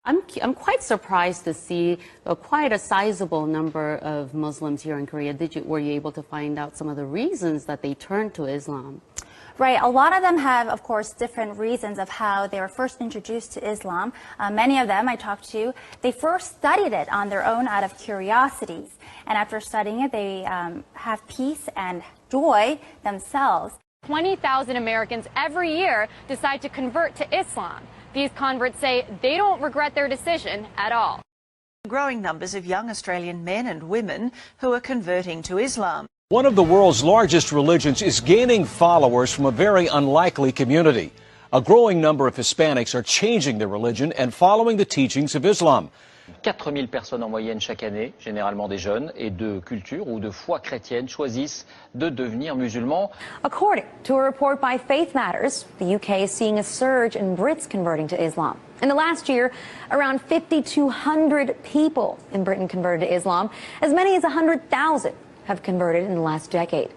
I'm quite surprised to see quite a sizable number of Muslims here in Korea. Were you able to find out some of the reasons that they turned to Islam? Right. A lot of them have, of course, different reasons of how they were first introduced to Islam. Many of them I talked to, they first studied it on their own out of curiosities. And after studying it, they have peace and joy themselves. 20,000 Americans every year decide to convert to Islam. These converts say they don't regret their decision at all. Growing numbers of young Australian men and women who are converting to Islam. One of the world's largest religions is gaining followers from a very unlikely community. A growing number of Hispanics are changing their religion and following the teachings of Islam. 4000 personnes en moyenne chaque année, généralement des jeunes, et de culture ou de foi chrétienne choisissent de devenir musulmans. According to a report by Faith Matters, the UK is seeing a surge in Brits converting to Islam. In the last year, around 5,200 people in Britain converted to Islam. As many as 100,000 have converted in the last decade.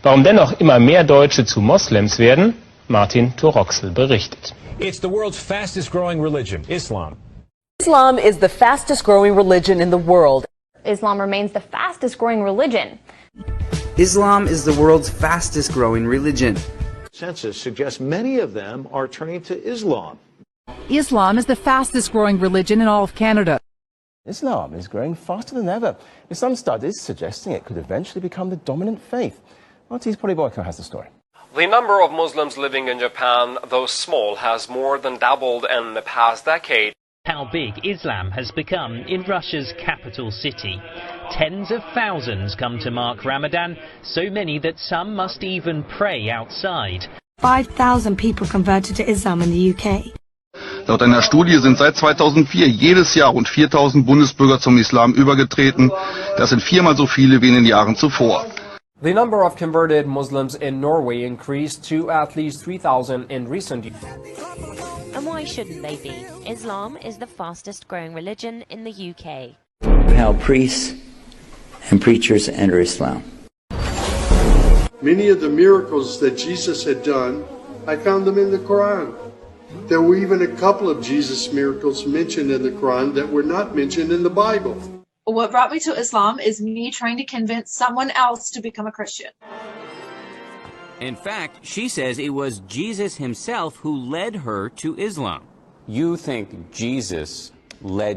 Warum dennoch immer mehr Deutsche zu Moslems werden? Martin Toroxel berichtet. It's the world's fastest growing religion, Islam. Islam is the fastest growing religion in the world. Islam remains the fastest growing religion. Islam is the world's fastest growing religion. Census suggests many of them are turning to Islam. Islam is the fastest growing religion in all of Canada. Islam is growing faster than ever, with some studies suggesting it could eventually become the dominant faith. RT's Polly Boyko has the story. The number of Muslims living in Japan, though small, has more than doubled in the past decade. How big Islam has become in Russia's capital city. Tens of thousands come to mark Ramadan, so many that some must even pray outside. 5,000 people converted to Islam in the UK. Laut einer Studie sind seit 2004 jedes Jahr rund 4.000 Bundesbürger zum Islam übergetreten. Das sind viermal so viele wie in den Jahren zuvor. The number of converted Muslims in Norway increased to at least 3,000 in recent years. And why shouldn't they be? Islam is the fastest growing religion in the UK. How priests and preachers enter Islam. Many of the miracles that Jesus had done, I found them in the Quran. There were even a couple of Jesus miracles mentioned in the Quran that were not mentioned in the Bible. What brought me to Islam is me trying to convince someone else to become a Christian. In fact, she says it was Jesus himself who led her to Islam. You think Jesus led